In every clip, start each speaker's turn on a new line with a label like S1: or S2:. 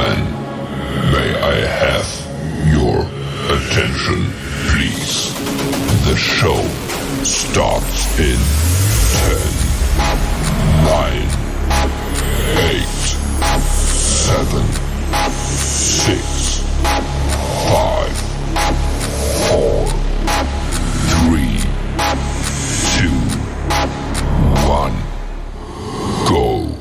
S1: Gentlemen, may I have your attention, please? The show starts in 10, 9, 8, 7, 6, 5, 4, 3, 2, 1, go.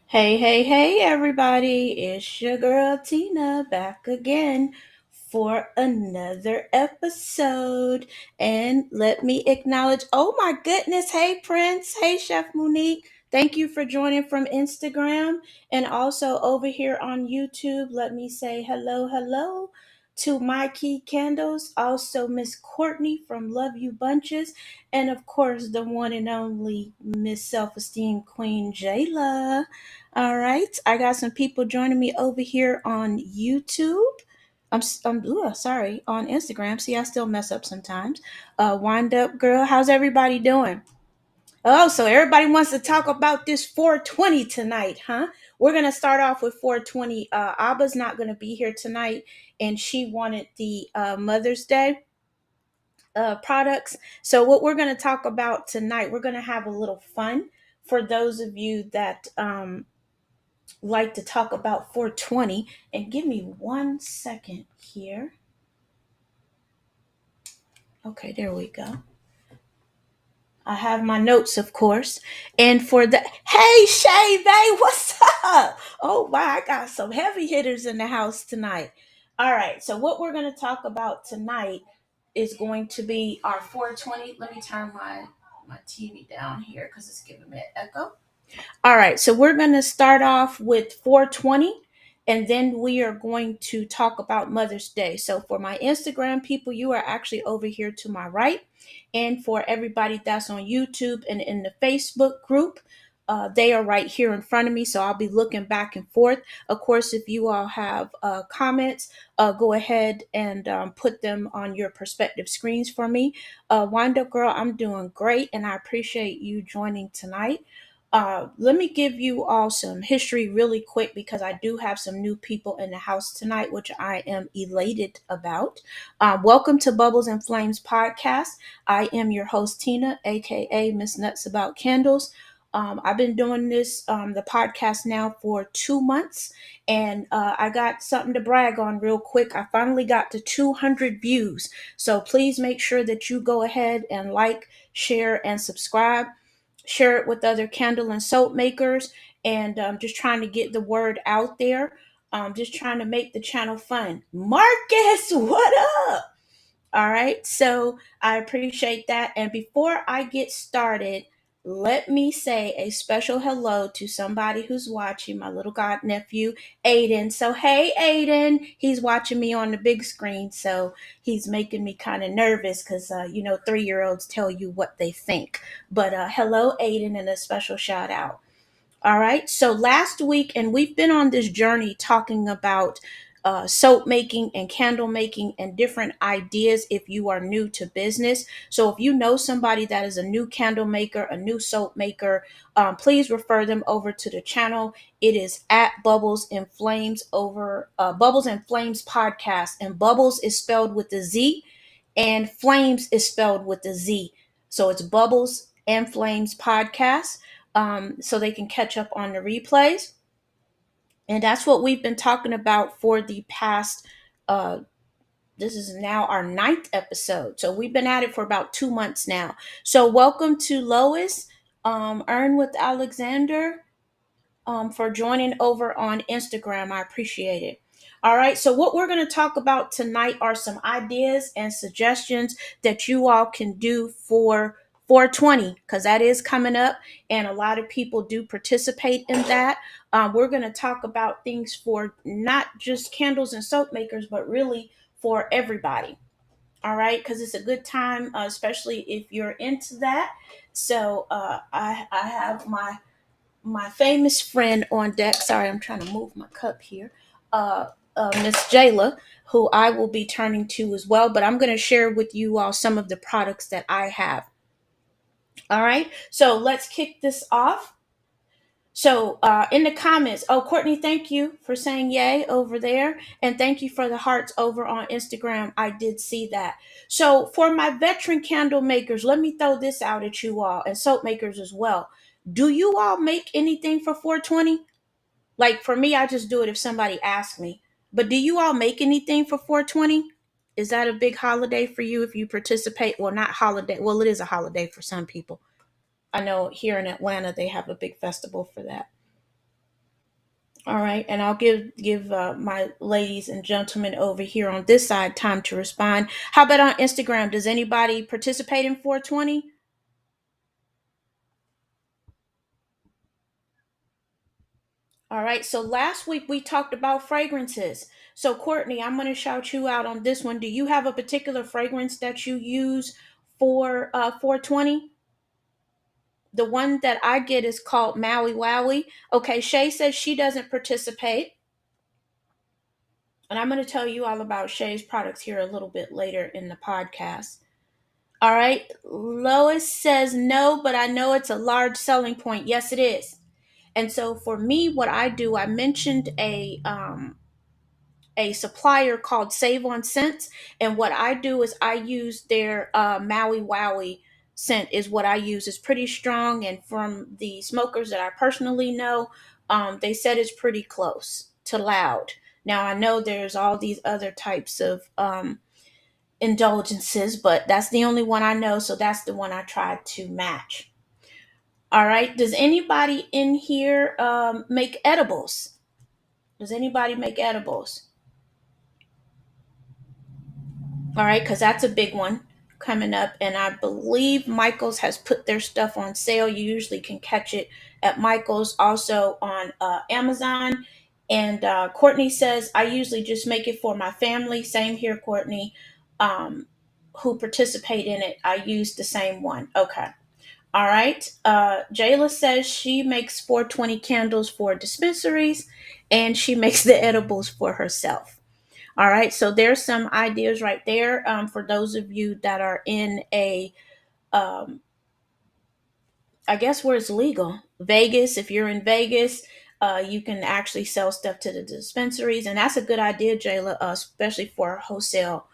S2: Hey, everybody. It's your girl Tina back again for another episode. And let me acknowledge, oh my goodness. Hey, Prince. Hey, Chef Monique. Thank you for joining from Instagram and also over here on YouTube. Let me say hello to My Key Candles. Also, Miss Courtney from Love You Bunches. And of course, the one and only Miss Self Esteem Queen Jayla. All right, I got some people joining me over here on YouTube. Sorry, on Instagram. See, I still mess up sometimes. Wind up, girl. How's everybody doing? Oh, so everybody wants to talk about this 420 tonight, huh? We're gonna start off with 420. Abba's not gonna be here tonight, and she wanted the Mother's Day products. So what we're gonna talk about tonight, we're gonna have a little fun for those of you that like to talk about 420. And give me 1 second here. Okay, there we go. I have my notes, of course. And for the hey Shay Bay, what's up? Oh wow, I got some heavy hitters in the house tonight. All right, so what we're going to talk about tonight is going to be our 420. Let me turn my TV down here because it's giving me an echo. All right, so we're going to start off with 420 and then we are going to talk about Mother's Day. So for my Instagram people, you are actually over here to my right. And for everybody that's on YouTube and in the Facebook group, they are right here in front of me. So I'll be looking back and forth. Of course, if you all have comments, go ahead and put them on your perspective screens for me. Wind Up Girl, I'm doing great and I appreciate you joining tonight. Let me give you all some history really quick because I do have some new people in the house tonight, which I am elated about. Welcome to Bubbles and Flames podcast. I am your host, Tina, aka Miss Nuts About Candles. I've been doing this, the podcast now for 2 months, and I got something to brag on real quick. I finally got to 200 views. So please make sure that you go ahead and like, share, and subscribe. Share it with other candle and soap makers, and just trying to get the word out there. Just trying to make the channel fun. Marcus, what up? All right, so I appreciate that. And before I get started, let me say a special hello to somebody who's watching, my little god nephew, Aiden. So, hey, Aiden, he's watching me on the big screen. So he's making me kind of nervous because, 3-year-olds tell you what they think. But hello, Aiden, and a special shout out. All right. So last week, and we've been on this journey talking about soap making and candle making and different ideas if you are new to business. So if you know somebody that is a new candle maker, a new soap maker, please refer them over to the channel. It is at Bubbles and Flames over Bubbles and Flames podcast. And Bubbles is spelled with a Z and Flames is spelled with a Z. So it's Bubbles and Flames podcast, so they can catch up on the replays. And that's what we've been talking about for the past, uh, this is now our 9th episode. So we've been at it for about 2 months now. So welcome to Lois, Earn with Alexander, for joining over on Instagram. I appreciate it. All right, so what we're going to talk about tonight are some ideas and suggestions that you all can do for 420 because that is coming up and a lot of people do participate in that. We're going to talk about things for not just candles and soap makers, but really for everybody. All right, because it's a good time, especially if you're into that. So I have my famous friend on deck. Sorry, I'm trying to move my cup here. Miss Jayla, who I will be turning to as well. But I'm going to share with you all some of the products that I have. All right, so let's kick this off. So in the comments, oh Courtney, thank you for saying yay over there, and thank you for the hearts over on Instagram. I did see that. So for my veteran candle makers, let me throw this out at you all, and soap makers as well. Do you all make anything for 420? Like for me, I just do it if somebody asks me. But do you all make anything for 420? Is that a big holiday for you if you participate? Well, not holiday. Well, it is a holiday for some people. I know here in Atlanta they have a big festival for that. All right, and I'll give my ladies and gentlemen over here on this side time to respond. How about on Instagram? Does anybody participate in 420? All right, so last week we talked about fragrances. So Courtney, I'm going to shout you out on this one. Do you have a particular fragrance that you use for 420? The one that I get is called Maui Wowie. Okay, Shay says she doesn't participate. And I'm going to tell you all about Shay's products here a little bit later in the podcast. All right. Lois says no, but I know it's a large selling point. Yes, it is. And so for me, what I do, I mentioned a supplier called Save on Scents, and what I do is I use their Maui Wowie scent is what I use. It's pretty strong, and from the smokers that I personally know, they said it's pretty close to loud. Now I know there's all these other types of indulgences, but that's the only one I know, so that's the one I tried to match. All right. Does anybody in here make edibles? Does anybody make edibles? All right, because that's a big one coming up, and I believe Michaels has put their stuff on sale. You usually can catch it at Michaels, also on Amazon. And Courtney says I usually just make it for my family. Same here, Courtney. Um, who participate in it? I use the same one. Okay. All right. Jayla says she makes 420 candles for dispensaries, and she makes the edibles for herself. All right, so there's some ideas right there for those of you that are in a, um, I guess where it's legal. Vegas, if you're in Vegas, you can actually sell stuff to the dispensaries, and that's a good idea, Jayla, especially for a wholesale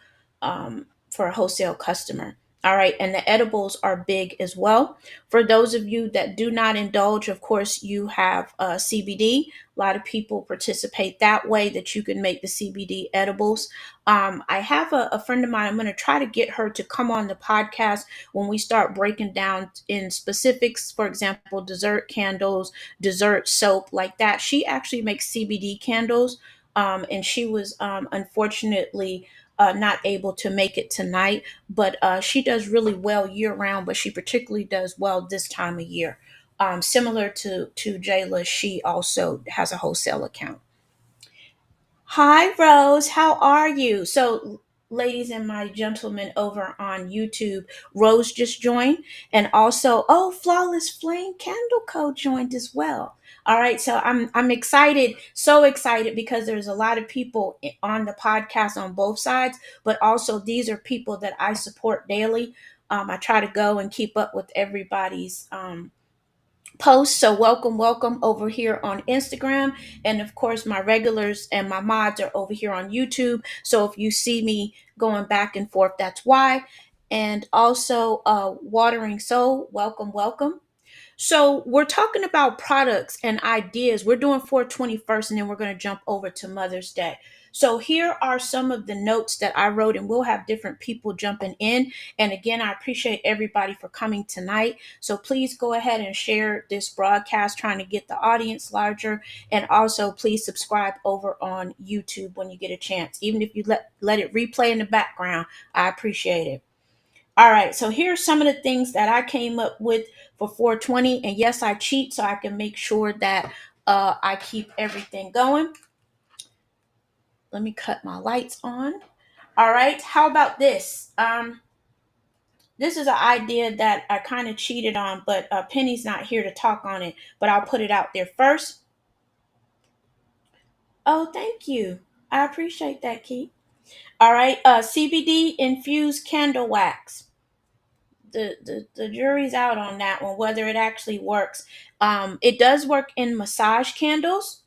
S2: customer. All right, and the edibles are big as well. For those of you that do not indulge, of course, you have CBD. A lot of people participate that way that you can make the CBD edibles. I have a friend of mine. I'm going to try to get her to come on the podcast when we start breaking down in specifics, for example, dessert candles, dessert soap, like that. She actually makes CBD candles, and she was unfortunately not able to make it tonight, but she does really well year round, but she particularly does well this time of year. Similar to Jayla, she also has a wholesale account. Hi, Rose. How are you? So, ladies and my gentlemen over on YouTube, Rose just joined, and also, oh, Flawless Flame Candle Co joined as well. All right, so I'm excited, so excited because there's a lot of people on the podcast on both sides, but also these are people that I support daily. I try to go and keep up with everybody's posts. So welcome, welcome over here on Instagram. And of course, my regulars and my mods are over here on YouTube. So if you see me going back and forth, that's why. And also Watering Soul, welcome, welcome. So we're talking about products and ideas. We're doing 420 first, and then we're going to jump over to Mother's Day. So here are some of the notes that I wrote, and we'll have different people jumping in. And again, I appreciate everybody for coming tonight. So please go ahead and share this broadcast, trying to get the audience larger. And also, please subscribe over on YouTube when you get a chance. Even if you let it replay in the background, I appreciate it. All right, so here's some of the things that I came up with for 420. And yes, I cheat so I can make sure that I keep everything going. Let me cut my lights on. All right, how about this? This is an idea that I kind of cheated on, but Penny's not here to talk on it, but I'll put it out there first. Oh, thank you. I appreciate that, Keith. All right, CBD infused candle wax. the jury's out on that one, whether it actually works. It does work in massage candles,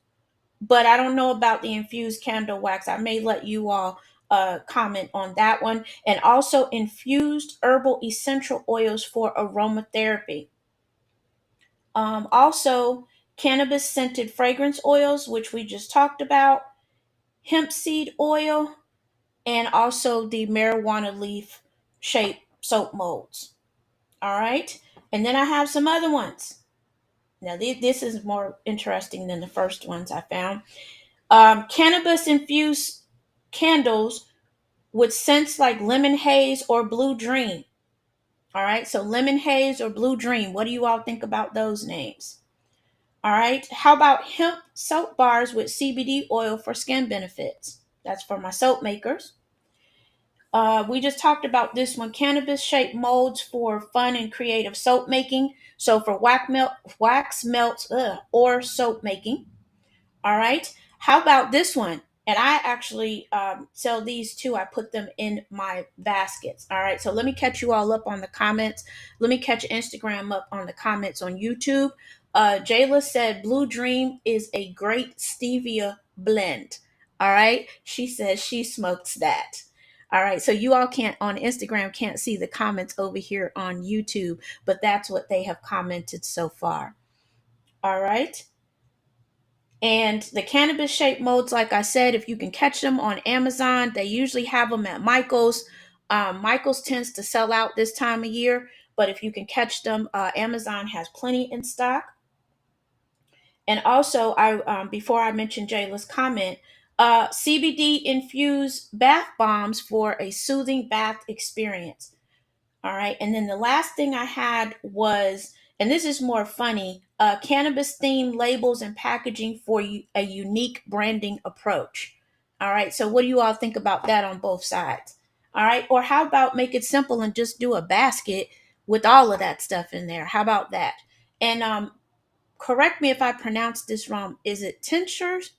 S2: but I don't know about the infused candle wax. I may let you all comment on that one. And also infused herbal essential oils for aromatherapy. Also, cannabis scented fragrance oils, which we just talked about, hemp seed oil, and also the marijuana leaf shaped soap molds. All right. And then I have some other ones. Now, this is more interesting than the first ones I found. Cannabis infused candles with scents like lemon haze or blue dream. All right. So, lemon haze or blue dream. What do you all think about those names? All right. How about hemp soap bars with CBD oil for skin benefits? That's for my soap makers. We just talked about this one, cannabis shaped molds for fun and creative soap making. So for wax melts, or soap making. All right. How about this one? And I actually sell these too. I put them in my baskets. All right. So let me catch you all up on the comments. Let me catch Instagram up on the comments on YouTube. Jayla said Blue Dream is a great stevia blend. All right. She says she smokes that. All right. So you all can't on Instagram can't see the comments over here on YouTube, but that's what they have commented so far. All right. And the cannabis shaped molds, like I said, if you can catch them on Amazon, they usually have them at Michael's. Michael's tends to sell out this time of year, but if you can catch them, Amazon has plenty in stock. And also, I before I mention Jayla's comment, CBD infused bath bombs for a soothing bath experience. All right. And then the last thing I had was, and this is more funny, cannabis themed labels and packaging for a unique branding approach. All right. So, what do you all think about that on both sides? All right. Or how about make it simple and just do a basket with all of that stuff in there? How about that? And correct me if I pronounce this wrong. Is it tinctures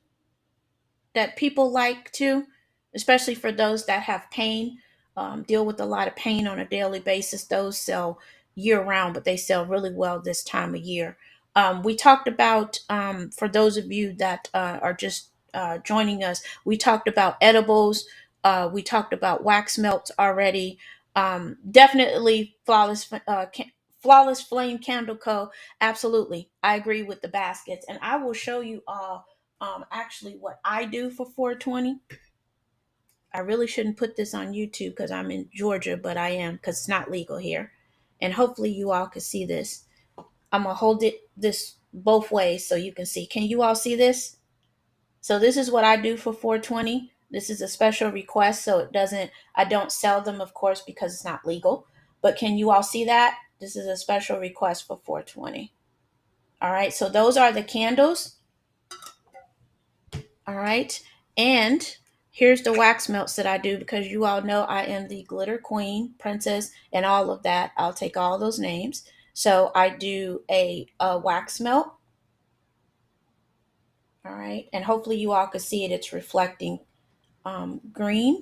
S2: that people like to, especially for those that have pain, deal with a lot of pain on a daily basis. Those sell year round, but they sell really well this time of year. We talked about, for those of you that are just joining us, we talked about edibles. We talked about wax melts already. Definitely Flawless Flame Candle Co. Absolutely. I agree with the baskets. And I will show you all actually what I do for 420. I really shouldn't put this on YouTube because I'm in Georgia, but I am because it's not legal here. And hopefully you all can see this. I'm gonna hold it this both ways so you can see. Can you all see this? So this is what I do for 420. This is a special request, so I don't sell them, of course, because it's not legal. But can you all see that? This is a special request for 420. All right, so those are the candles. All right. And here's the wax melts that I do because you all know I am the glitter queen, princess, and all of that. I'll take all those names. So I do a wax melt. All right. And hopefully you all can see it. It's reflecting green.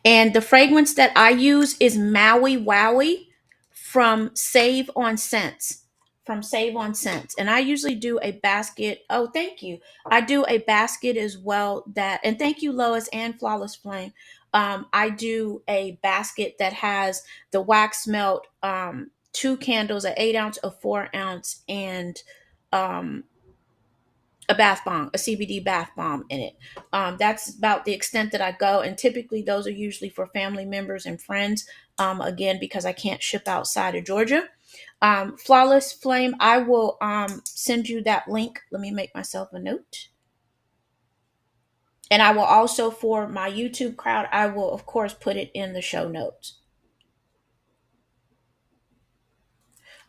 S2: And the fragrance that I use is Maui Wowie from Save on Scents. From Save on Scents. And I usually do a basket. Oh, thank you. I do a basket as well and thank you, Lois and Flawless Flame. I do a basket that has the wax melt, two candles, an 8 ounce, a 4 ounce, and um, a bath bomb, a CBD bath bomb in it. That's about the extent that I go. And typically, those are usually for family members and friends. Again, because I can't ship outside of Georgia. Flawless Flame, I will send you that link. Let me make myself a note. And I will also, for my YouTube crowd, I will, of course, put it in the show notes.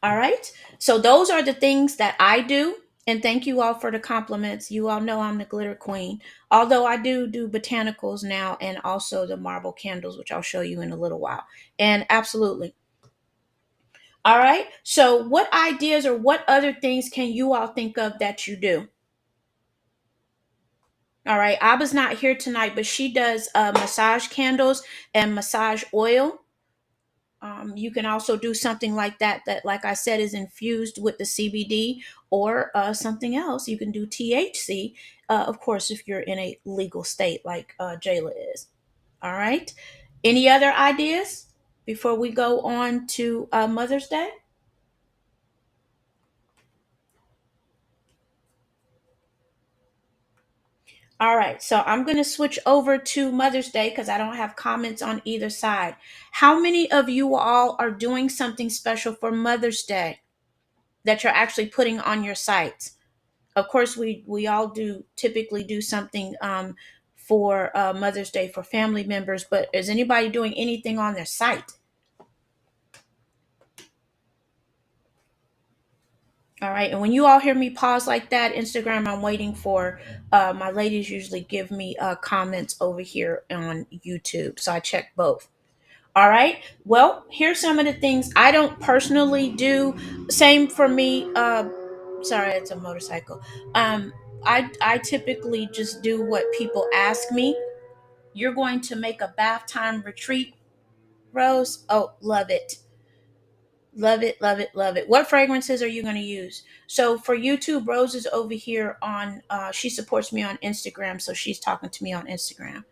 S2: All right. So those are the things that I do. And thank you all for the compliments. You all know I'm the glitter queen. Although I do botanicals now and also the marble candles, which I'll show you in a little while. And absolutely. All right. So what ideas or what other things can you all think of that you do? All right. Abba's not here tonight, but she does massage candles and massage oil. You can also do something like that, that, like I said, is infused with the CBD, or something else. You can do THC, of course, if you're in a legal state like Jayla is. All right. Any other ideas before we go on to Mother's Day? All right. So I'm going to switch over to Mother's Day because I don't have comments on either side. How many of you all are doing something special for Mother's Day that you're actually putting on your sites? Of course, we all do typically do something for Mother's Day for family members, but is anybody doing anything on their site? All right. And when you all hear me pause like that, Instagram, I'm waiting for my ladies usually give me comments over here on YouTube. So I check both. All right. Well, here's some of the things I don't personally do. Same for me. Sorry, it's a motorcycle. Um, I typically just do what people ask me. You're going to make a bath time retreat, Rose. Oh, love it. Love it, love it, love it. What fragrances are you going to use? So for YouTube, Rose is over here on, she supports me on Instagram. So she's talking to me on Instagram.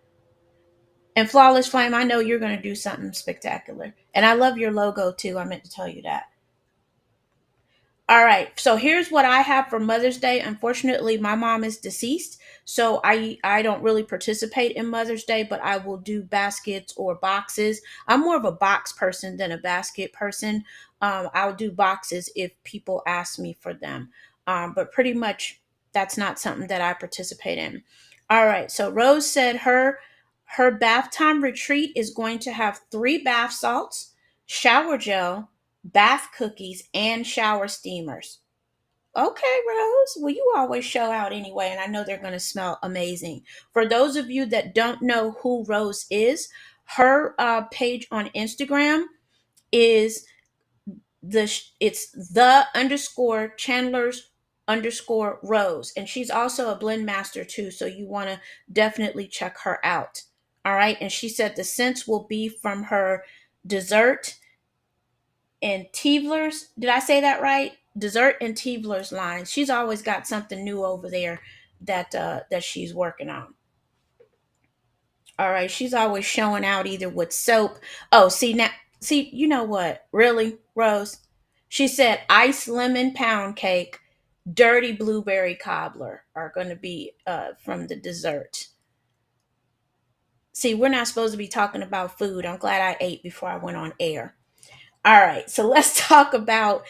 S2: And Flawless Flame, I know you're going to do something spectacular. And I love your logo too. I meant to tell you that. All right. So here's what I have for Mother's Day. Unfortunately, my mom is deceased, so I don't really participate in Mother's Day, but I will do baskets or boxes. I'm more of a box person than a basket person. I'll do boxes if people ask me for them. But pretty much that's not something that I participate in. All right. So Rose said her bath time retreat is going to have 3 bath salts, shower gel, bath cookies, and shower steamers. Okay, Rose. Well, you always show out anyway, and I know they're going to smell amazing. For those of you that don't know who Rose is, her page on Instagram is it's the underscore Chandler's underscore Rose, and she's also a blend master too. So you want to definitely check her out. All right, and she said the scents will be from her dessert and Tivler's. Did I say that right? Dessert and Tivler's line. She's always got something new over there that she's working on. All right, she's always showing out either with soap. Oh, see now, see, you know what? Really, Rose? She said ice lemon pound cake, dirty blueberry cobbler are going to be from the dessert. See, we're not supposed to be talking about food. I'm glad I ate before I went on air. All right, so let's talk about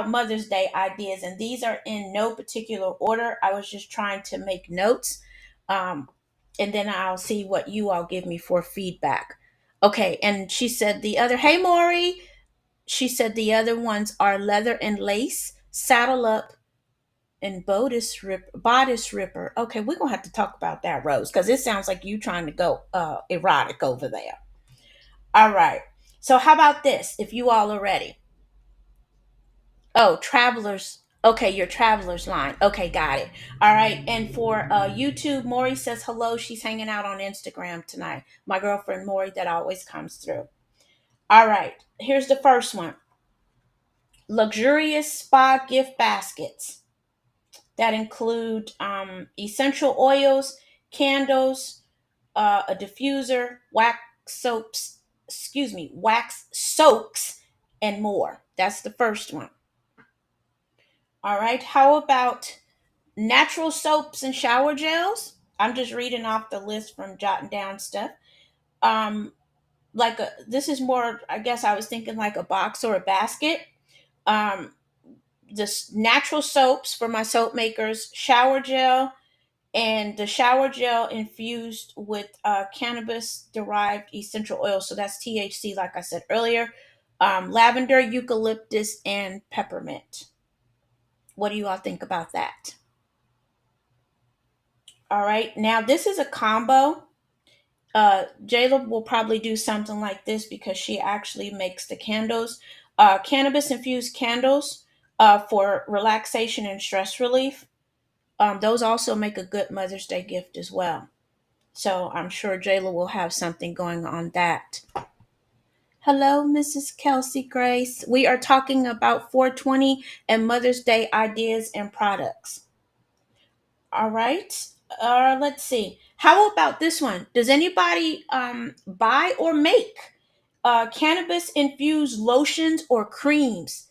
S2: Mother's Day ideas, and these are in no particular order. I was just trying to make notes, um, and then I'll see what you all give me for feedback. Okay, and she said the other. Hey, Maury. She said the other ones are leather and lace, saddle up, and bodice ripper. Okay, we're gonna have to talk about that, Rose, because it sounds like you trying to go erotic over there. All right. So how about this? If you all are ready. Oh, travelers. Okay, your travelers line. Okay, got it. All right. And for YouTube, Maury says hello. She's hanging out on Instagram tonight. My girlfriend Maury that always comes through. All right. Here's the first one. Luxurious spa gift baskets that include essential oils, candles, a diffuser, wax soaks, and more. That's the first one. All right. How about natural soaps and shower gels? I'm just reading off the list from jotting down stuff. Um, this is more. I guess I was thinking like a box or a basket. Um, this natural soaps for my soap makers, shower gel, and the shower gel infused with cannabis derived essential oil. So that's THC, like I said earlier. Lavender, eucalyptus, and peppermint. What do you all think about that? All right. Now this is a combo. Jayla will probably do something like this because she actually makes the candles. Cannabis infused candles for relaxation and stress relief. Those also make a good Mother's Day gift as well. So I'm sure Jayla will have something going on that. Hello, Mrs. Kelsey Grace. We are talking about 420 and Mother's Day ideas and products. All right. Let's see. How about this one? Does anybody buy or make cannabis infused lotions or creams?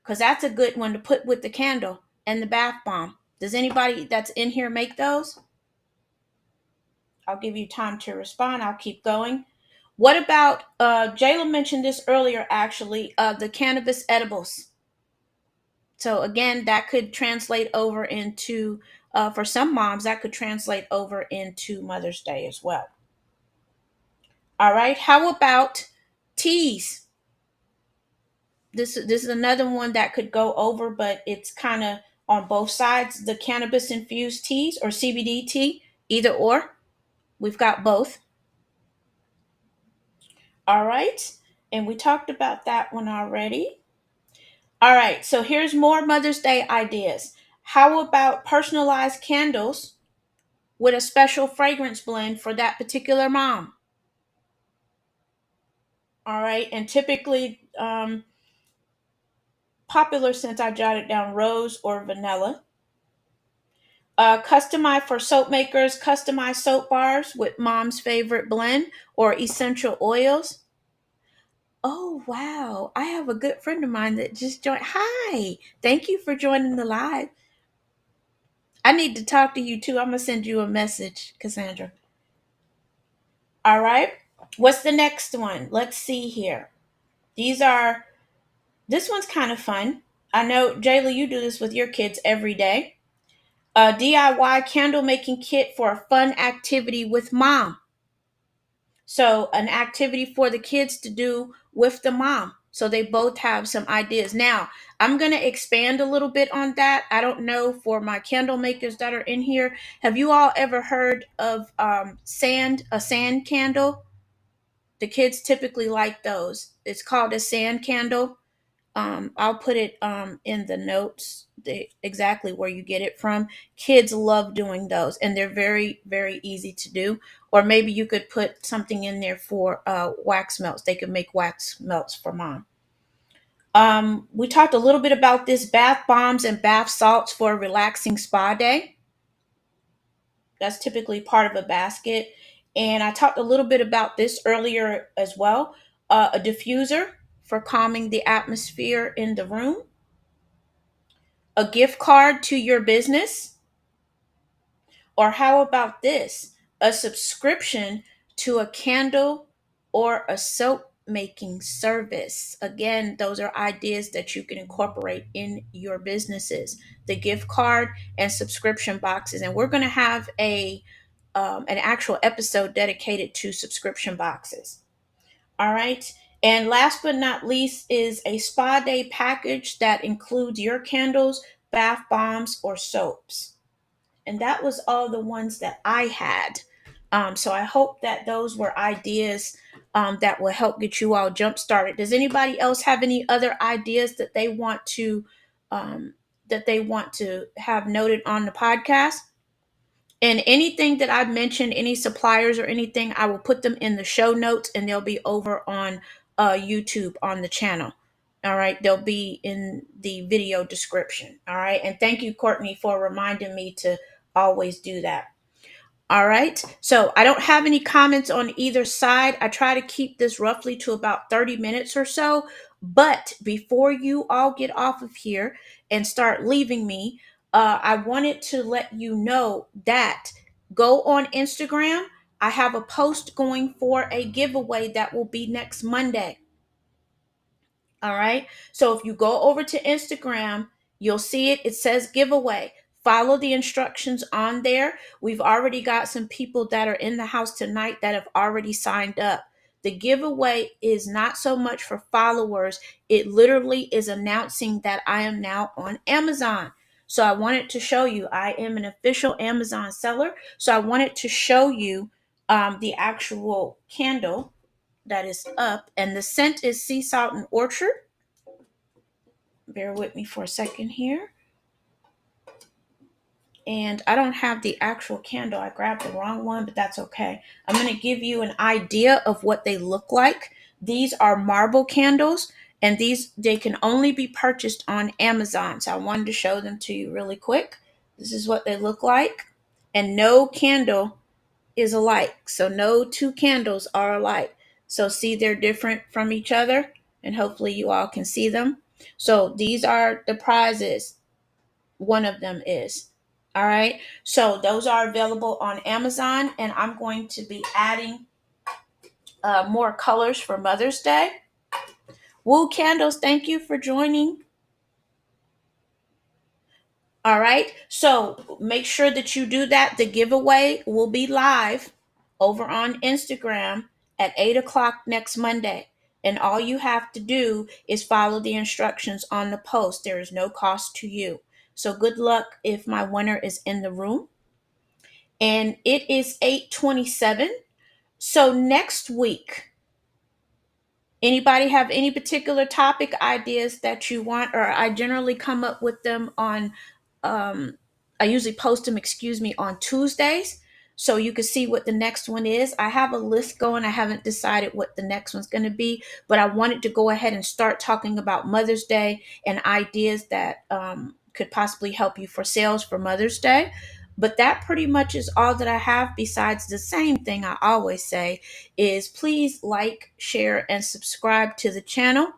S2: Because that's a good one to put with the candle and the bath bomb. Does anybody that's in here make those? I'll give you time to respond. I'll keep going. What about Jayla mentioned this earlier actually, the cannabis edibles. So again, that could translate over into for some moms that could translate over into Mother's Day as well. All right. How about teas? This is another one that could go over, but it's kind of on both sides. The cannabis infused teas or CBD tea, either or. We've got both. All right. And we talked about that one already. All right. So here's more Mother's Day ideas. How about personalized candles with a special fragrance blend for that particular mom? All right. And typically, popular scents, I jotted down rose or vanilla. Customized for soap makers, customized soap bars with mom's favorite blend or essential oils. Oh, wow. I have a good friend of mine that just joined. Hi. Thank you for joining the live. I need to talk to you too. I'm going to send you a message, Cassandra. All right. What's the next one? Let's see here. These are, this one's kind of fun. I know, Jayla, you do this with your kids every day. A DIY candle making kit for a fun activity with mom. So, an activity for the kids to do with the mom. So, they both have some ideas. Now, I'm going to expand a little bit on that. I don't know for my candle makers that are in here. Have you all ever heard of a sand candle? The kids typically like those. It's called a sand candle. I'll put it in the notes exactly where you get it from. Kids love doing those, and they're very, very easy to do. Or maybe you could put something in there for wax melts. They could make wax melts for mom. We talked a little bit about this bath bombs and bath salts for a relaxing spa day. That's typically part of a basket. And I talked a little bit about this earlier as well. A diffuser for calming the atmosphere in the room, a gift card to your business, or how about this? A subscription to a candle or a soap making service. Again, those are ideas that you can incorporate in your businesses. The gift card and subscription boxes. And we're going to have an actual episode dedicated to subscription boxes. All right. And last but not least is a spa day package that includes your candles, bath bombs, or soaps. And that was all the ones that I had. So I hope that those were ideas that will help get you all jump started. Does anybody else have any other ideas um, that they want to have noted on the podcast? And anything that I've mentioned, any suppliers or anything, I will put them in the show notes and they'll be over on YouTube on the channel. All right. They'll be in the video description. All right. And thank you, Courtney, for reminding me to always do that. All right. So I don't have any comments on either side. I try to keep this roughly to about 30 minutes or so. But before you all get off of here and start leaving me, I wanted to let you know that go on Instagram. I have a post going for a giveaway that will be next Monday. All right. So if you go over to Instagram, you'll see it. It says giveaway. Follow the instructions on there. We've already got some people that are in the house tonight that have already signed up. The giveaway is not so much for followers, it literally is announcing that I am now on Amazon. So I wanted to show you, I am an official Amazon seller. So I wanted to show you the actual candle that is up, and the scent is sea salt and orchard. Bear with me for a second here. And I don't have the actual candle. I grabbed the wrong one, but that's okay. I'm going to give you an idea of what they look like. These are marble candles, and they can only be purchased on Amazon. So I wanted to show them to you really quick. This is what they look like, and no candle is alike. So no two candles are alike. So see, they're different from each other, and hopefully you all can see them. So these are the prizes. One of them is. All right. So those are available on Amazon, and I'm going to be adding more colors for Mother's Day. Woo Candles, thank you for joining. All right. So make sure that you do that. The giveaway will be live over on Instagram at 8 o'clock next Monday. And all you have to do is follow the instructions on the post. There is no cost to you. So good luck if my winner is in the room. And it is 8:27. So next week, anybody have any particular topic ideas that you want, or I generally come up with them on I usually post them, on Tuesdays, so you can see what the next one is. I have a list going. I haven't decided what the next one's going to be, but I wanted to go ahead and start talking about Mother's Day and ideas that could possibly help you for sales for Mother's Day. But that pretty much is all that I have, besides the same thing I always say is please like, share, and subscribe to the channel.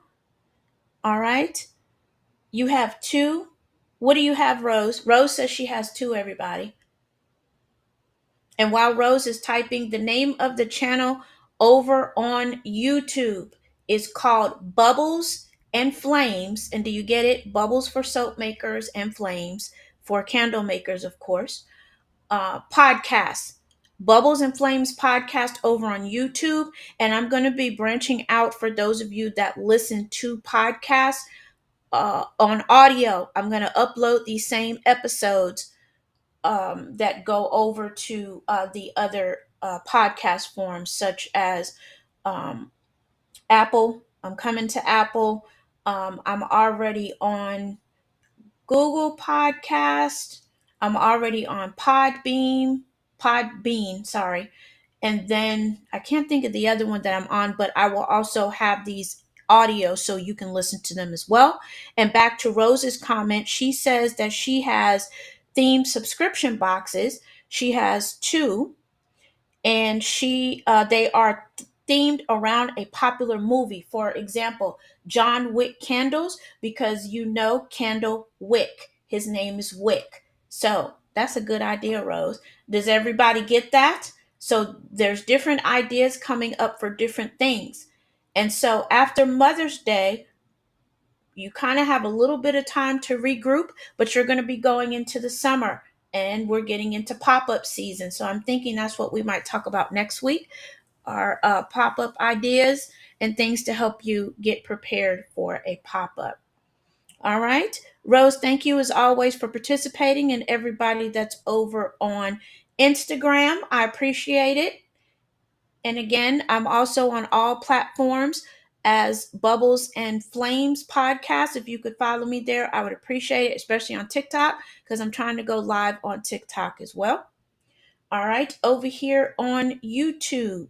S2: All right. You have two. What do you have, Rose? Rose says she has two, everybody. And while Rose is typing, the name of the channel over on YouTube is called Bubblez and Flamez. And do you get it? Bubbles for soap makers and Flamez for candle makers, of course. Podcast. Bubblez and Flamez podcast over on YouTube. And I'm going to be branching out for those of you that listen to podcasts on audio. I'm going to upload these same episodes that go over to the other podcast forms, such as um, Apple. I'm coming to Apple. I'm already on Google Podcast. I'm already on Podbean, sorry. And then I can't think of the other one that I'm on, but I will also have these audio so you can listen to them as well. And back to Rose's comment, she says that she has themed subscription boxes. She has two, and they are themed around a popular movie. For example, John Wick candles, because Candle Wick. His name is Wick. So that's a good idea, Rose. Does everybody get that? So there's different ideas coming up for different things. And so after Mother's Day, you kind of have a little bit of time to regroup, but you're going to be going into the summer, and we're getting into pop-up season. So I'm thinking that's what we might talk about next week, our pop-up ideas and things to help you get prepared for a pop-up. All right. Rose, thank you as always for participating, and everybody that's over on Instagram. I appreciate it. And again, I'm also on all platforms as Bubblez and Flamez podcast. If you could follow me there, I would appreciate it, especially on TikTok, because I'm trying to go live on TikTok as well. All right, over here on YouTube,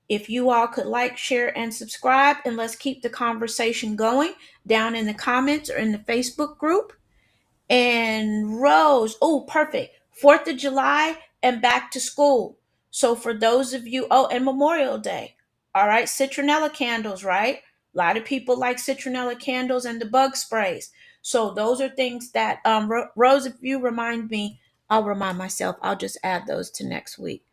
S2: if you all could like, share, and subscribe, and let's keep the conversation going down in the comments or in the Facebook group. And Rose, oh, perfect. 4th of July and back to school. So for those of you, and Memorial Day. All right, citronella candles, right? A lot of people like citronella candles and the bug sprays. So those are things that, Rose, if you remind me, I'll remind myself. I'll just add those to next week.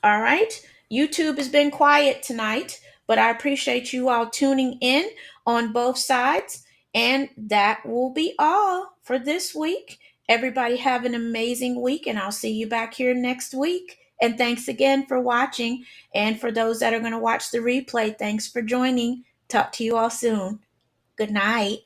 S2: All right. YouTube has been quiet tonight, but I appreciate you all tuning in on both sides. And that will be all for this week. Everybody have an amazing week, and I'll see you back here next week. And thanks again for watching. And for those that are going to watch the replay, thanks for joining. Talk to you all soon. Good night.